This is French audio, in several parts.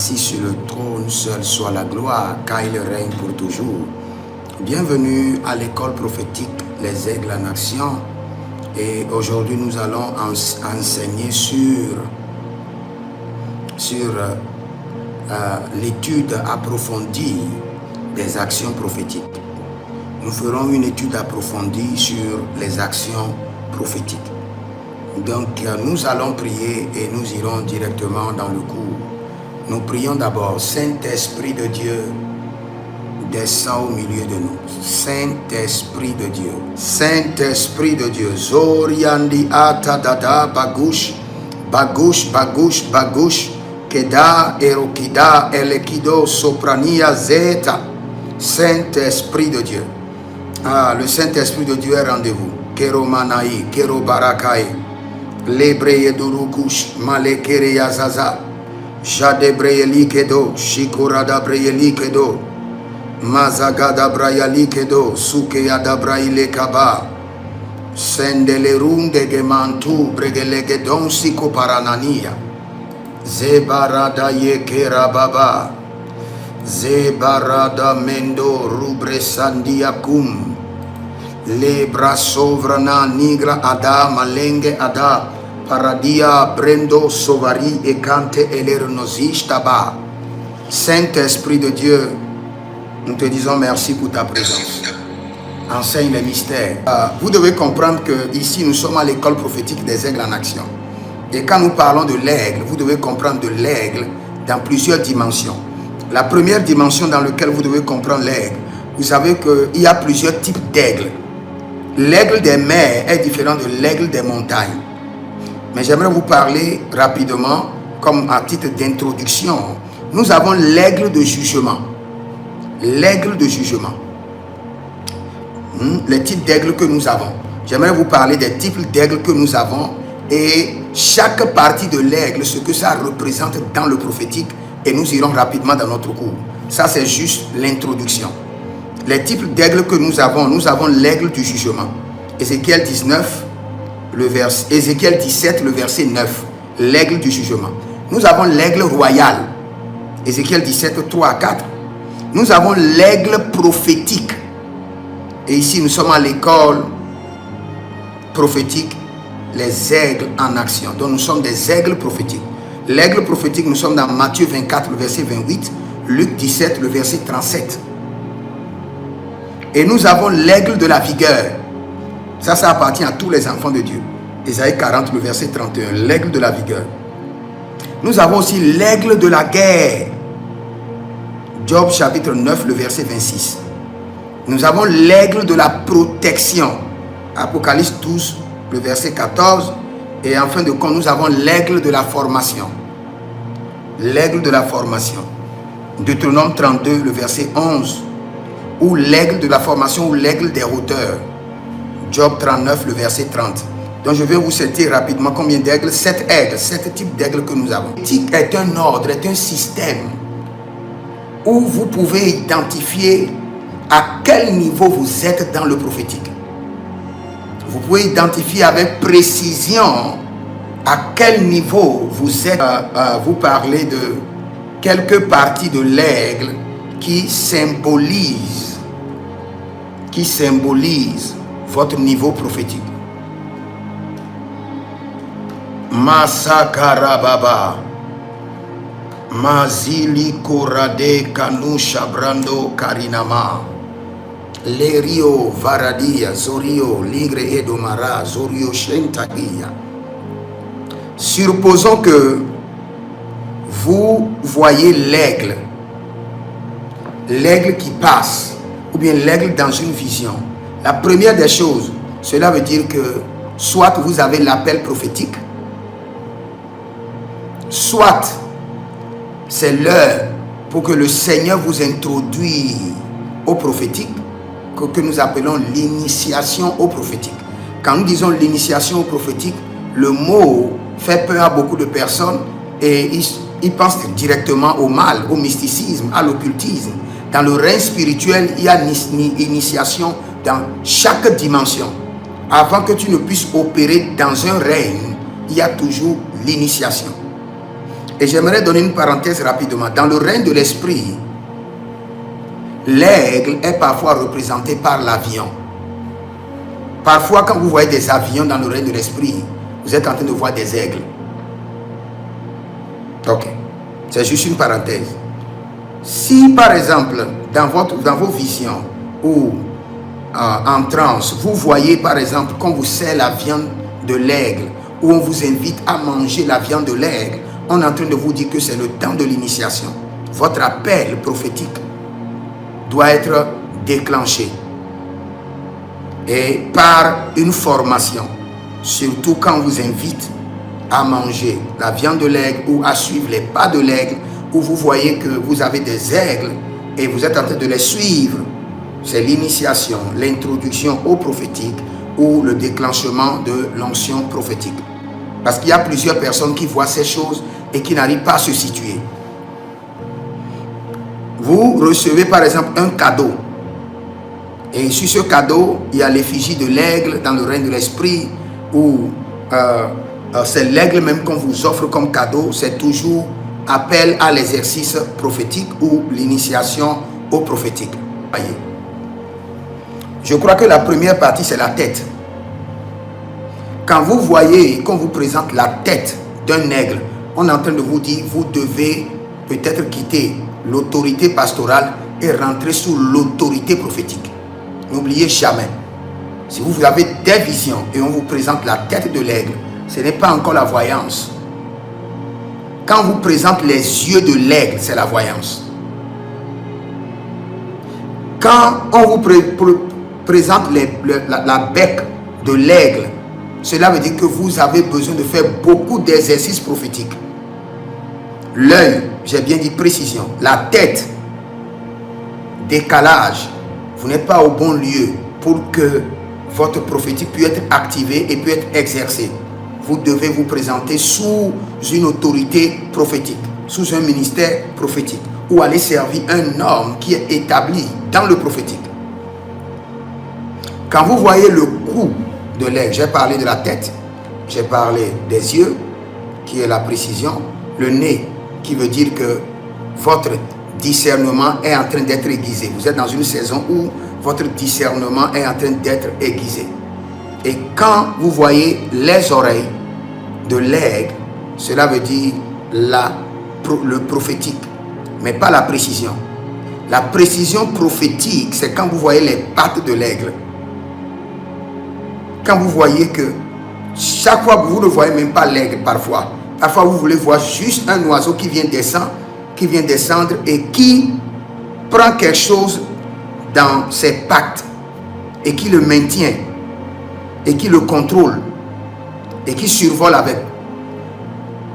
assis sur le trône, seul soit la gloire, car il règne pour toujours. Bienvenue à l'école prophétique Les Aigles en Action. Et aujourd'hui, nous allons enseigner sur l'étude approfondie des actions prophétiques. Nous ferons une étude approfondie sur les actions prophétiques. Donc, nous allons prier et nous irons directement dans le cours. Nous prions d'abord, Saint-Esprit de Dieu, descend au milieu de nous. Saint-Esprit de Dieu. Saint-Esprit de Dieu. Zoriandi ata dada bagouche. Bagouche, bagouche, bagouche. Keda erokida elekido soprania zeta. Saint-Esprit de Dieu. Ah, le Saint-Esprit de Dieu est rendez-vous. Kero manaï, kero barakai. Lebreye durukush, malekere yazaza. Jadebreye likedo, shikurada breye likedo. Mazagada brayali kedo, sukeyada braile kaba. Sendele runde gemantu, bregelege don siko paranania. Zebarada yekera baba. Zebarada mendo rubre sandia kum. Lebra sovrana nigra ada malenge ada. Paradia brendo sovari e cante eleronozistaba. Saint-Esprit de Dieu, nous te disons merci pour ta présence. Enseigne les mystères. Vous devez comprendre que ici nous sommes à l'école prophétique des aigles en action. Et quand nous parlons de l'aigle, vous devez comprendre de l'aigle dans plusieurs dimensions. La première dimension dans laquelle vous devez comprendre l'aigle, vous savez qu'il y a plusieurs types d'aigles. L'aigle des mers est différent de l'aigle des montagnes. Mais j'aimerais vous parler rapidement, comme à titre d'introduction. Nous avons l'aigle de jugement. L'aigle de jugement. Les types d'aigles que nous avons. J'aimerais vous parler des types d'aigles que nous avons et chaque partie de l'aigle, ce que ça représente dans le prophétique, et nous irons rapidement dans notre cours. Ça, c'est juste l'introduction. Les types d'aigles que nous avons l'aigle du jugement. Ézéchiel 19, Ézéchiel 17, le verset 9, l'aigle du jugement. Nous avons l'aigle royal, Ézéchiel 17, 3 à 4. Nous avons l'aigle prophétique. Et ici, nous sommes à l'école prophétique, les aigles en action. Donc, nous sommes des aigles prophétiques. L'aigle prophétique, nous sommes dans Matthieu 24, le verset 28, Luc 17, le verset 37. Et nous avons l'aigle de la vigueur. Ça appartient à tous les enfants de Dieu. Ésaïe 40, le verset 31, l'aigle de la vigueur. Nous avons aussi l'aigle de la guerre. Job chapitre 9, le verset 26. Nous avons l'aigle de la protection. Apocalypse 12, le verset 14. Et en fin de compte, nous avons l'aigle de la formation. L'aigle de la formation. Deutéronome 32, le verset 11. Ou l'aigle de la formation ou l'aigle des hauteurs. Job 39, le verset 30. Donc je vais vous citer rapidement combien d'aigles. 7 aigles, 7 types d'aigles que nous avons. L'éthique est un ordre, est un système où vous pouvez identifier à quel niveau vous êtes dans le prophétique. Vous pouvez identifier avec précision à quel niveau vous êtes. Vous parlez de quelques parties de l'aigle qui symbolisent votre niveau prophétique. Masakarababa Mazili Korade Kanusha Brando Karinama Lerio Varadia Zorio Ligre Edomara Zorio Shentagia. Supposons que vous voyez l'aigle qui passe, ou bien l'aigle dans une vision. La première des choses, cela veut dire que soit vous avez l'appel prophétique, soit c'est l'heure pour que le Seigneur vous introduise au prophétique, que nous appelons l'initiation au prophétique. Quand nous disons l'initiation au prophétique, le mot fait peur à beaucoup de personnes et ils pensent directement au mal, au mysticisme, à l'occultisme. Dans le règne spirituel, il y a une initiation dans chaque dimension. Avant que tu ne puisses opérer dans un règne, il y a toujours l'initiation. Et j'aimerais donner une parenthèse rapidement. Dans le règne de l'esprit, l'aigle est parfois représenté par l'avion. Parfois, quand vous voyez des avions dans le règne de l'esprit, vous êtes en train de voir des aigles. Ok. C'est juste une parenthèse. Si, par exemple, dans vos visions ou en transe, vous voyez, par exemple, qu'on vous sert la viande de l'aigle ou on vous invite à manger la viande de l'aigle, on est en train de vous dire que c'est le temps de l'initiation. Votre appel prophétique doit être déclenché. Et par une formation, surtout quand on vous invite à manger la viande de l'aigle ou à suivre les pas de l'aigle, où vous voyez que vous avez des aigles et vous êtes en train de les suivre, c'est l'initiation, l'introduction au prophétique ou le déclenchement de l'onction prophétique. Parce qu'il y a plusieurs personnes qui voient ces choses et qui n'arrivent pas à se situer. Vous recevez par exemple un cadeau. Et sur ce cadeau, il y a l'effigie de l'aigle dans le règne de l'esprit, où c'est l'aigle même qu'on vous offre comme cadeau. C'est toujours appel à l'exercice prophétique ou l'initiation au prophétique. Voyez. Je crois que la première partie, c'est la tête. Quand vous voyez qu'on vous présente la tête d'un aigle, on est en train de vous dire, vous devez peut-être quitter l'autorité pastorale et rentrer sous l'autorité prophétique. N'oubliez jamais, si vous avez des visions et on vous présente la tête de l'aigle, ce n'est pas encore la voyance. Quand on vous présente les yeux de l'aigle, c'est la voyance. Quand on vous présente la bec de l'aigle, cela veut dire que vous avez besoin de faire beaucoup d'exercices prophétiques. L'œil, j'ai bien dit précision. La tête, décalage. Vous n'êtes pas au bon lieu pour que votre prophétique puisse être activé et puisse être exercé. Vous devez vous présenter sous une autorité prophétique, sous un ministère prophétique, ou aller servir un homme qui est établi dans le prophétique. Quand vous voyez le cou de l'aigle, j'ai parlé de la tête, j'ai parlé des yeux, qui est la précision, le nez, qui veut dire que votre discernement est en train d'être aiguisé. Vous êtes dans une saison où votre discernement est en train d'être aiguisé. Et quand vous voyez les oreilles de l'aigle, cela veut dire le prophétique, mais pas la précision. La précision prophétique, c'est quand vous voyez les pattes de l'aigle. Quand vous voyez que chaque fois que vous ne voyez même pas l'aigle parfois. Parfois vous voulez voir juste un oiseau qui vient descendre et qui prend quelque chose dans ses pattes et qui le maintient et qui le contrôle et qui survole avec.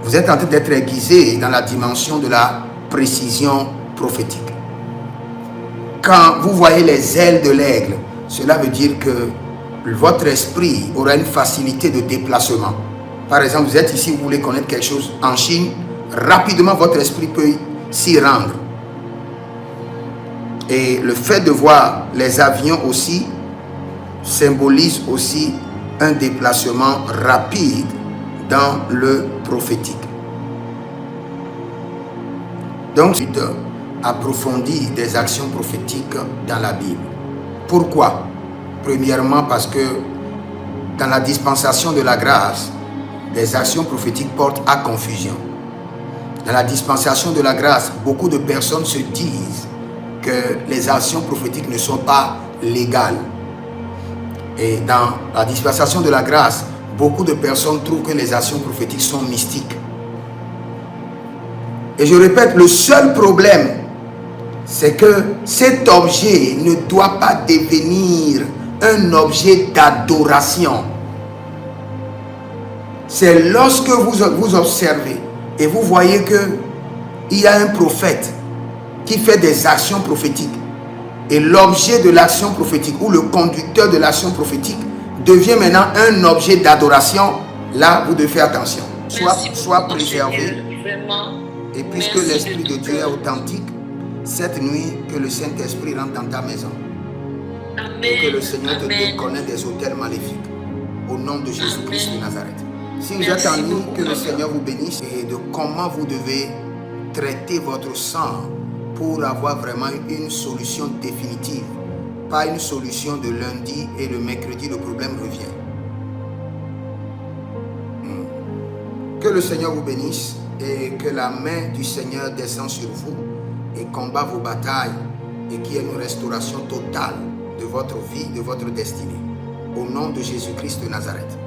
Vous êtes en train d'être aiguisé dans la dimension de la précision prophétique. Quand vous voyez les ailes de l'aigle, cela veut dire que votre esprit aura une facilité de déplacement. Par exemple, vous êtes ici, vous voulez connaître quelque chose en Chine, rapidement votre esprit peut s'y rendre. Et le fait de voir les avions aussi symbolise aussi un déplacement rapide dans le prophétique. Donc, approfondir des actions prophétiques dans la Bible. Pourquoi? Premièrement, parce que dans la dispensation de la grâce, les actions prophétiques portent à confusion. Dans la dispensation de la grâce, beaucoup de personnes se disent que les actions prophétiques ne sont pas légales. Et dans la dispensation de la grâce, beaucoup de personnes trouvent que les actions prophétiques sont mystiques. Et je répète, le seul problème, c'est que cet objet ne doit pas devenir un objet d'adoration. C'est lorsque vous observez et vous voyez qu'il y a un prophète qui fait des actions prophétiques et l'objet de l'action prophétique ou le conducteur de l'action prophétique devient maintenant un objet d'adoration. Là, vous devez faire attention. Sois préservé. Et puisque l'Esprit de Dieu est authentique, cette nuit, que le Saint-Esprit rentre dans ta maison. Et que le Seigneur te déconnaisse des autels maléfiques. Au nom de Jésus-Christ de Nazareth. Si vous êtes en ligne, que le Seigneur vous bénisse et de comment vous devez traiter votre sang pour avoir vraiment une solution définitive. Pas une solution de lundi et le mercredi, le problème revient. Que le Seigneur vous bénisse et que la main du Seigneur descende sur vous et combat vos batailles et qu'il y ait une restauration totale de votre vie, de votre destinée. Au nom de Jésus-Christ de Nazareth.